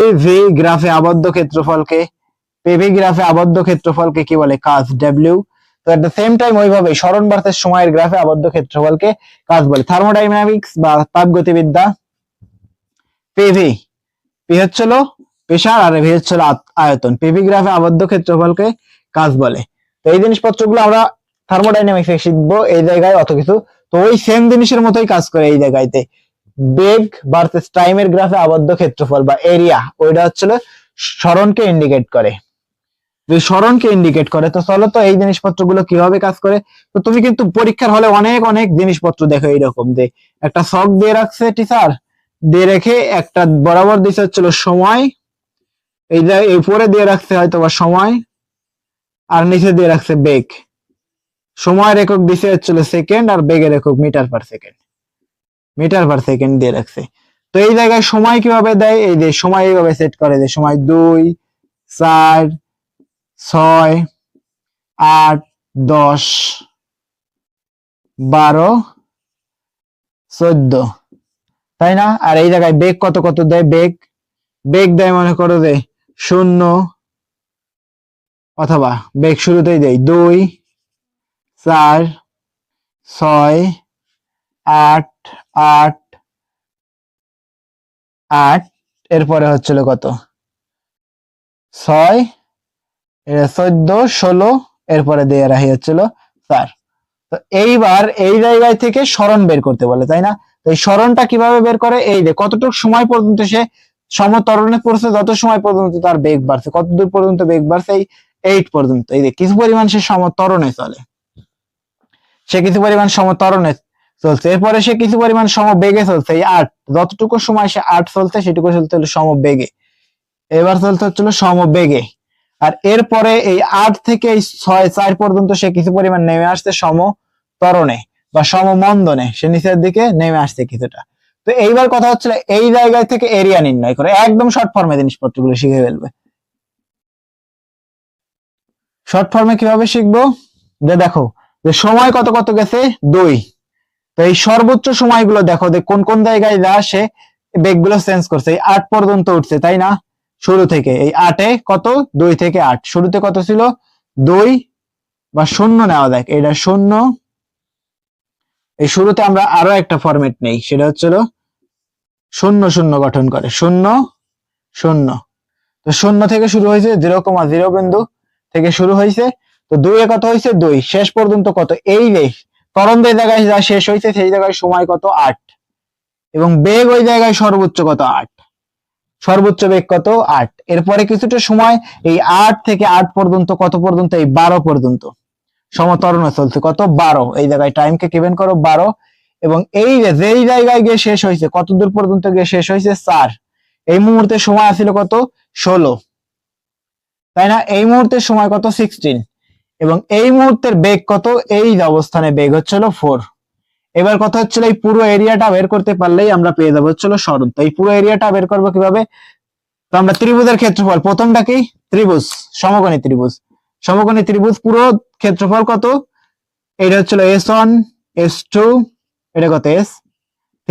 PV গ্রাফে আবদ্ধ ক্ষেত্রফলকে কি বলে? কাজ ডব্লিউ। তো এট দ্য সেম টাইম ওইভাবে সরণ ভার্সেস সময়ের গ্রাফে আবদ্ধ ক্ষেত্রফলকে কাজ বলে। থার্মোডাইনামিক্স বা তাপগতিবিদ্যা, পিভি, পি হচ্ছিল প্রেসার আর ভি হচ্ছিল আয়তন। পিভি গ্রাফে আবদ্ধ ক্ষেত্রফলকে কাজ বলে। তো এই জিনিসপত্রগুলো আমরা থার্মোডাইনামিক্সে শিখবো এই জায়গায় অত কিছু। তো ওই সেম জিনিসের মতোই কাজ করে এই জায়গাতে। বেগ ভার্সেস টাইমের গ্রাফে আবদ্ধ ক্ষেত্রফল বা এরিয়া, ওইটা হচ্ছিল সরণকে ইন্ডিকেট করে। তো চলো তো এই জিনিসপত্রগুলো কিভাবে কাজ করে। তো তুমি কিন্তু পরীক্ষার হলে অনেক অনেক জিনিসপত্র দেখো এইরকম, যে একটা ছক দিয়ে রাখছে টিচার, দিয়ে রেখে একটা বরাবর দিছে হচ্ছিল সময়, এই যে উপরে দিয়ে রাখছে হয়তো বা সময়, আর নিচে দিয়ে রাখছে বেগ। সময়ের একক দিছে হচ্ছিল সেকেন্ড, আর বেগের একক মিটার পার সেকেন্ড দিয়ে রাখছে। তো এই জায়গায় সময় কিভাবে দেয়, এই যে সময় এইভাবে সেট করে, যে সময় 2, 4, 6, 8, 10, 12, 14, তাই না? আর এই জায়গায় বেগ কত কত দেয়, বেগ দেয় মনে করো যে 0, অথবা বেগ শুরুতেই দেয় 2, 4, 6, 8, 8, এরপরে হচ্ছিল কত 6, 14, 16, এরপরে দিয়ে রাখি হচ্ছিল 4। তো এইবার এই জায়গায় থেকে সরণ বের করতে বলে, তাই না? তো এই সরণটা কিভাবে বের করে, এই যে কতটুকু সময় পর্যন্ত সে সমতরণে পড়ছে, যত সময় পর্যন্ত তার বেগ বাড়ছে, কতদূর পর্যন্ত বেগ বাড়ছে, এই 8 পর্যন্ত। এই যে কিছু পরিমাণ সে সমতরণে চলে, চলছে, এরপরে সে কিছু পরিমাণ সমবেগে চলছে, এই 8, যতটুকু সময় সে 8 চলছে সেটুকু চলতে হলো সমবেগে, এবার চলতে হচ্ছিল সমবেগে। আর এরপরে এই 8 থেকে এই 6, 4 পর্যন্ত সে কিছু পরিমাণ নেমে আসছে সমতরণে বা সমমন্দনে, সে নিচের দিকে নেমে আসছে কিছুটা। তো এইবার কথা হচ্ছিল এই জায়গায় থেকে এরিয়া নির্ণয় করে, একদম শর্ট ফর্মে জিনিসপত্রগুলো শিখে ফেলবে। শর্ট ফর্মে কিভাবে শিখবো, যে দেখো যে সময় কত কত গেছে 2, তো এই সর্বোচ্চ সময়গুলো দেখো যে কোন কোন জায়গায় যা সে বেগগুলো চেঞ্জ করছে, এই 8 পর্যন্ত উঠছে, তাই না? শুরু থেকে এই 8-এ কত 2 থেকে 8, শুরুতে কত ছিল 2 বা 0 নেওয়া যাক, এটা 0। এই শুরুতে আমরা আরো একটা ফরম্যাট নেই, সেটা হচ্ছিল 0 0 গঠন করে, 0 0। তো 0 থেকে শুরু হয়েছে, 0,0 বিন্দু থেকে শুরু হয়েছে। তো 2 এ কত হয়েছে 2, শেষ পর্যন্ত কত, এই যে ত্বরণ যে জায়গায় যা শেষ হয়েছে সেই জায়গায় সময় কত 8, এবং বেগ ওই জায়গায় সর্বোচ্চ কত 8, সর্বোচ্চ বেগ কত 8। এরপরে কিছুটা সময় এই 8 থেকে 8 পর্যন্ত কত পর্যন্ত, এই 12 পর্যন্ত সমতরণে চলছে, কত 12, এই জায়গায় টাইমকে গিভেন করো 12। এবং এই যে যেই জায়গায় গিয়ে শেষ হয়েছে, কত দূর পর্যন্ত গিয়ে শেষ হয়েছে 4, এই মুহূর্তে সময় আছিল কত 16, তাই না? এই মুহূর্তের সময় কত 16, এবং এই মুহূর্তের বেগ কত, এই অবস্থানে বেগ হচ্ছিল 4। এবার কথা হচ্ছিল এই পুরো এরিয়াটা বের করতে পারলেই আমরা পেয়ে যাবো হচ্ছিল সরণ। তো এই পুরো এরিয়াটা বের করবো কিভাবে, তো আমরা ত্রিভুজের ক্ষেত্রফল, প্রথমটা কি ত্রিভুজ, সমকোণী ত্রিভুজ পুরো ক্ষেত্রফল কত, এটা হচ্ছিল S1, S2, এটা কত S3,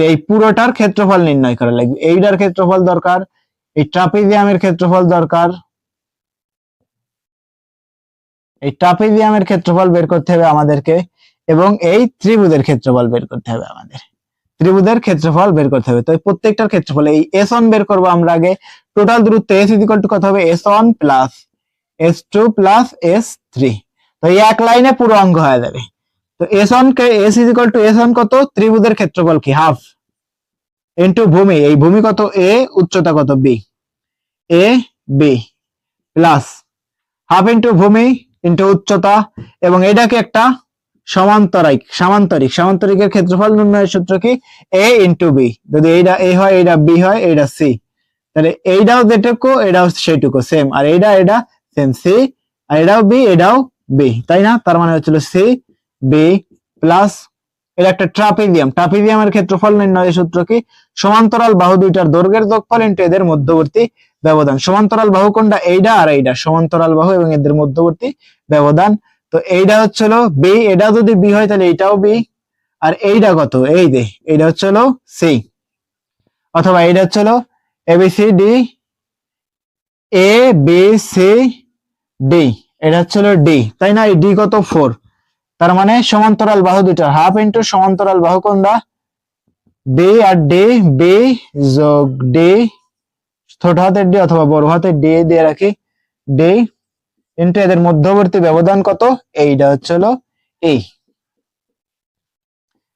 এই পুরোটার ক্ষেত্রফল নির্ণয় করা লাগবে। এইটার ক্ষেত্রফল দরকার, এই ট্রাপিজিয়ামের ক্ষেত্রফল দরকার, এই ট্রাপিজিয়ামের ক্ষেত্রফল বের করতে হবে আমাদেরকে, এবং এই ত্রিভুজের ক্ষেত্রফল বের করতে হবে আমাদের, তো প্রত্যেকটার ক্ষেত্রফল, এই S1 বের করবো আমরা আগে। টোটাল দূরত্ব S কত হবে, S1 plus S2 plus S3। তো এই এক লাইনে পুরো অঙ্ক হয়ে যাবে। তো S1 কত, ত্রিভুজের ক্ষেত্রফল কি হাফ, ইন্টু ভূমি, এই ভূমি কত A, উচ্চতা কত B, AB plus half into ভূমি ইন্টু উচ্চতা, এবং এটাকে একটা সামান্তরিকের ক্ষেত্রফল নির্ণয়ের সূত্র কি, A ইন্টু B, যদি এইটা A হয়, এইটা B হয়, এইটা C, তাহলে এইটাও যেটুকু এটাও সেইটুকু সেম, আর এটা সেম C, আর এটাও B, এটাও B, তাই না? তার মানে হচ্ছিল C B প্লাস, এটা একটা ট্রাপিজিয়ামের ক্ষেত্রফল নির্ণয়ের সূত্র কি, সমান্তরাল বাহু দুইটার দৈর্ঘ্যের যোগফল ইনটু এদের মধ্যবর্তী ব্যবধান। সমান্তরাল বাহু কোনটা, এইটা আর এইটা, সমান্তরাল বাহু এবং এদের মধ্যবর্তী ব্যবধান। তো এইটা হচ্ছিল B, এটা যদি B হয় তাহলে এইটাও B, আর এইটা কত, এই যে এইটা হচ্ছিল C, অথবা এইটা হচ্ছিল ABCD A B C D, এটা হচ্ছে ডি, তাই না? এই ডি কত 4, তার মানে সমান্তরাল বাহু দুইটা হাফ ইন্টু সমান্তরাল বাহু কোনটা বি আর ডি, বি যোগ ডি ছোট হাতের ডি অথবা বড় হাতের ডি দিয়ে রাখি, ডি ইন্টু এদের মধ্যবর্তী ব্যবধান কত, এইটা হচ্ছে এই,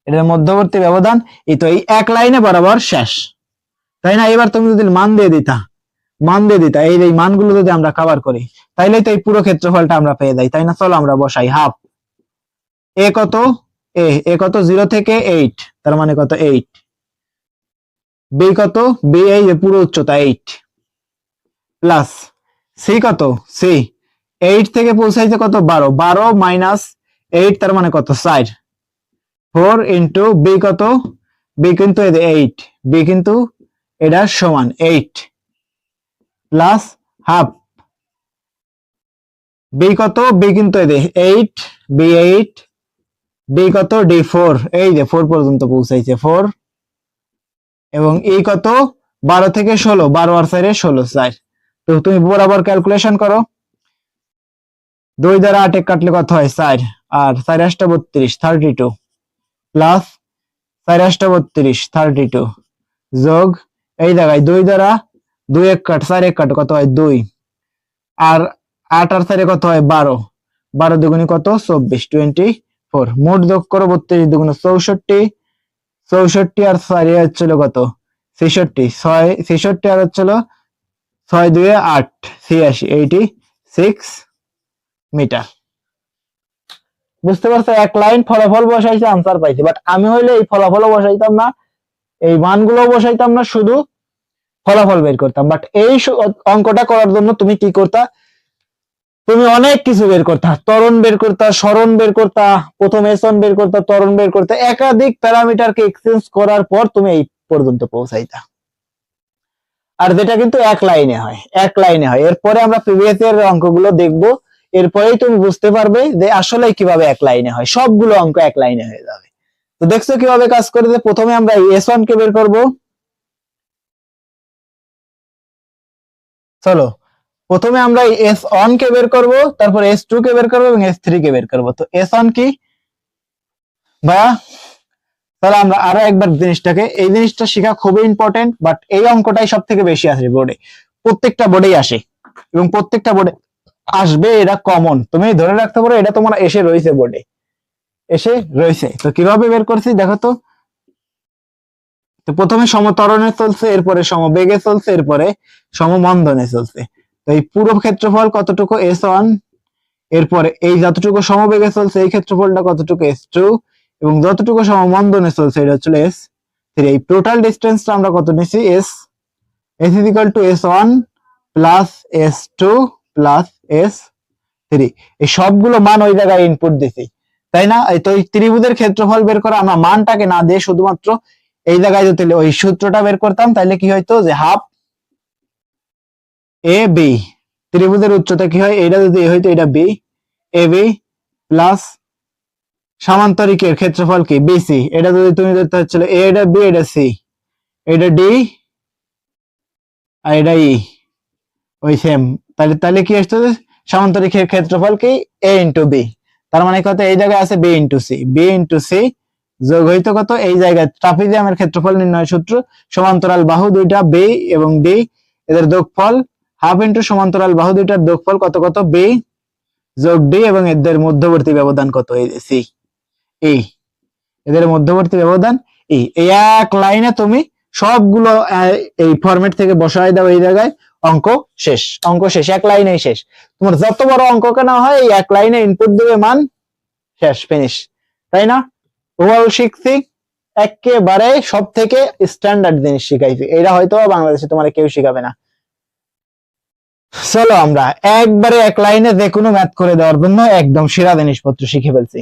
এটার মধ্যবর্তী ব্যবধান এই, তো এই এক লাইনে বরাবর শেষ, তাই না? এবার তুমি যদি মান দিয়ে দিতা এই মানগুলো যদি আমরা কভার করি তাইলে তো এই পুরো ক্ষেত্রফলটা আমরা পেয়ে যাই, তাই না? চলো আমরা বসাই হাফ এ কত, এ কত 0 থেকে 8, তার মানে কত 8, বি কত, বি এই যে পুরো উচ্চতা 8, প্লাস সি কত, সি 8 থেকে পৌঁছাইতে কত 12, 12 মাইনাস 8 তার মানে কত 4, 4 ইন্টু বি কত, বি কিন্তু এই যে 8, বি কিন্তু এটা সমান 8 প্লাস হাফ, বি কত, বি কিন্তু এই যে 8, বি 8, ডি কত, ডি 4, এই যে 4 পর্যন্ত পৌঁছাইছে 4, এবং এই কত 12 থেকে 16, 12 আর 4 16, 4, তো তুমি বরাবর ক্যালকুলেশন করো, 2 দ্বারা 8 কাটলে কত হয় 4, আর 4 8 32, 32 প্লাস 4 8 32, 32 যোগ এই জায়গায় 2 দ্বারা 2 1 কাট, 4 1 কাট কত হয় 2, আর 8 আর 4 কত হয় 12, 12 দুগুণে কত 24, 24, মোট যোগ করো 32 দুগুণে 64, 64 আর 4 হচ্ছিল কত 66, 66 আর হচ্ছিল 6 2 8, 86, 86 মিটার। বুঝতে পারছো? এক লাইন ফলাফল বসাইছে, আনসার পাইছি। বাট আমি হইলে এই ফলাফলও বসাইতাম না, এই মানগুলো বসাইতাম না, শুধু ফলাফল বের করতাম। বাট এই অঙ্কটা করার জন্য তুমি কি করতা, তুমি অনেক কিছু বের করতা, ত্বরণ বের করতা, সরণ বের করতা, প্রথম এসন বের করতা, ত্বরণ বের করতা, একাধিক প্যারামিটারকে এক্সচেঞ্জ করার পর তুমি এই পর্যন্ত পৌঁছাইতা। আর যেটা কিন্তু এক লাইনে হয়, এক লাইনে হয়। এরপরে আমরা প্রিভিয়াস এর অঙ্কগুলো দেখবো, এরপরেই তুমি বুঝতে পারবে যে আসলে কিভাবে এক লাইনে হয়, সবগুলো অঙ্ক এক লাইনে হয়ে যাবে। তো দেখছো কিভাবে কাজ করে, যে প্রথমে আমরা S1 কে বের করব, চলো প্রথমে আমরা S1 কে বের করব, তারপর S2 কে বের করব এবং S3 কে বের করব। তো S1 কি ভাইয়া, তাহলে আমরা আরো একবার জিনিসটাকে, এই জিনিসটা শেখা খুবই ইম্পর্টেন্ট, বাট এই অঙ্কটাই সব থেকে বেশি আসে বোর্ডে, প্রত্যেকটা বোর্ডেই আসে এবং প্রত্যেকটা বোর্ডে আসবে, এটা কমন, তুমি ধরে রাখতে পারো, এটা তোমার এসে রয়েছে বোর্ডে, এসে রয়েছে। তো কিভাবে বের করছি দেখো তো, প্রথমে সমত্বরণে চলছে, এরপরে সমবেগে চলছে, এরপরে সমমন্দনে চলছে। তো এই পুরো ক্ষেত্রফল কতটুকু S1, এরপরে এই যতটুকু সমবেগে চলছে এই ক্ষেত্রফলটা কতটুকু S2, এবং যতটুকু সমমন্দনে চলছে এটা হচ্ছে S3। এই টোটাল ডিসটেন্সটা আমরা কত নিছি, S is equal to S1 plus S2 plus S3। এই সবগুলো মান ওই জায়গায় ইনপুট দিছি, তাই না? তো এই ত্রিভুজের ক্ষেত্রফল বের করা, আমরা মানটাকে না দিয়ে শুধুমাত্র এই জায়গায় যদি ওই সূত্রটা বের করতাম, তাহলে কি হইতো, যে হাফ এ বি, ত্রিভুজের উচ্চতা কি হয়, এটা যদি হইতো এটা বি, এ বি প্লাস সামান্তরিকের ক্ষেত্রফল কি বিসি, এটা যদি তুমি ধরতে হচ্ছিল এ, এটা বি, এটা সি, এটা ডি আর এটা ই, ওই সেম। তাহলে তাহলে কি আসছে, সামান্তরিকের ক্ষেত্রফল কি এ ইন্টু বি, তার মানে কত, এই জায়গায় আছে B into C, B into C যোগ হইতো কত, এই জায়গায় ট্রাপিজিয়ামের ক্ষেত্রফল নির্ণয় সূত্র, সমান্তরাল বাহু দুইটা বি এবং ডি, এদের যোগফল হাফ ইন্টু সমান্তরাল বাহু দুইটার যোগফল কত কত, বি যোগ ডি, এবং এদের মধ্যবর্তী ব্যবধান কত, এই সি, এই এদের মধ্যবর্তী ব্যবধান এই এক লাইনে তুমি সবগুলো এই ফরম্যাট থেকে বসায় দাও, এই জায়গায় অঙ্ক শেষ, অঙ্ক শেষ, এক লাইনেই শেষ। তোমার যত বড় অঙ্ক কেন হয়, এই এক লাইনে ইনপুট দেবে, মান শেষ, ফিনিশ, তাই না? ওভারঅল শিখছি, একেবারে সব থেকে স্ট্যান্ডার্ড জিনিস শিখাইছি, এটা হয়তো বাংলাদেশে তোমার কেউ শিখাবে না। চলো আমরা একবারে এক লাইনে যে কোনো ম্যাথ করে দেওয়ার জন্য একদম সেরা জিনিসপত্র শিখে ফেলছি।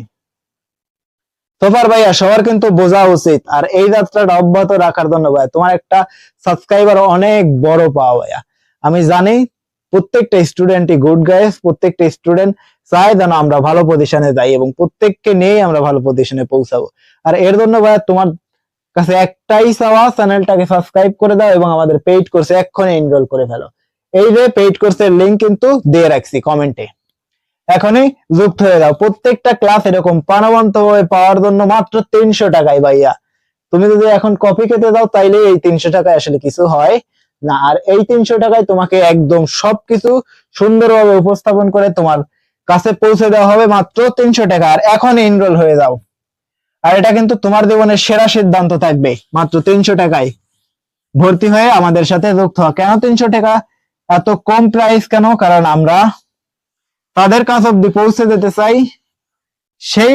তোফার ভাইয়া, সবার কিন্তু বোঝা উচিত, আর এই যাত্রাটা অব্যাহত রাখার জন্য ভাইয়া তোমার একটা সাবস্ক্রাইবার অনেক বড় পাওয়া ভাইয়া। আমি জানি প্রত্যেকটা স্টুডেন্টই গুড গাইস, প্রত্যেকটা স্টুডেন্ট চায় যেন আমরা ভালো পজিশনে যাই এবং প্রত্যেককে নিয়ে আমরা ভালো পজিশনে পৌঁছাবো। আর এর জন্য ভাইয়া তোমার কাছে একটাই চাওয়া, চ্যানেলটাকে সাবস্ক্রাইব করে দাও এবং আমাদের পেইড কোর্সে এক্ষুনি এনরোল করে ফেলো। এই যে পেইড কোর্সের লিংক কিন্তু দিয়ে রাখছি কমেন্টে, এখনই যুক্ত হয়ে যাও। প্রত্যেকটা ক্লাস এরকম প্রাণবন্ত হয়ে পাওয়ার জন্য মাত্র 300 টাকায় ভাইয়া। তুমি যদি এখন কপি খেতে দাও তাইলে এই 300 টাকায় আসলে কিছু হয় না। আর এই 300 টাকায় তোমাকে একদম সবকিছু সুন্দরভাবে উপস্থাপন করে তোমার কাছে পৌঁছে দেওয়া হবে মাত্র 300 টাকা। আর এখন এনরোল হয়ে যাও। আর এটা কিন্তু তোমার জীবনের সেরা সিদ্ধান্ত থাকবে, মাত্র 300 টাকায় ভর্তি হয়ে আমাদের সাথে যুক্ত হওয়া। কেন 300 টাকা এত কম প্রাইস কেন? কারণ আমরা তাদের কাছ অব্দি পৌঁছে যেতে চাই সেই